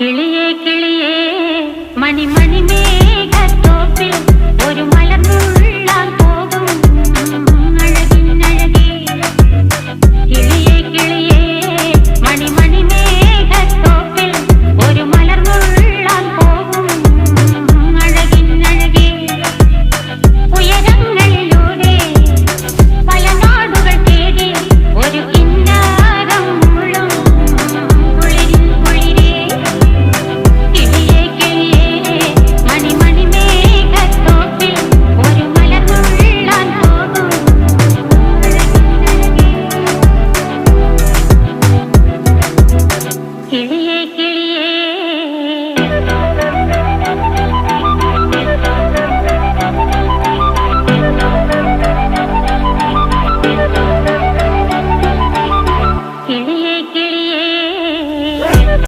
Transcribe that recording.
കിളിയേ കിളിയേ മണിമണി മേഘത്തോപ്പിൽ ഒരു മലർന്നുള്ളാൻ പോകും അഴകിനഴകേ. കിളിയേ കിളിയേ മണിമണി മേഘത്തോപ്പിൽ ഒരു മലർന്നുള്ളാൻ പോകും അഴകിനഴകേ. ഉയരങ്ങളിലൂടെ പല നാടുകൾ തേടി ഒരു കിന്നാരം മുഴും കുളിരിൻ കുളിരേ. കിളിയേ കിളിയേ മണിമണി മേഘത്തോപ്പിൽ ഒരു മലർന്നുള്ളാൻ പോകും അഴകിനഴകേ. കിളിയേ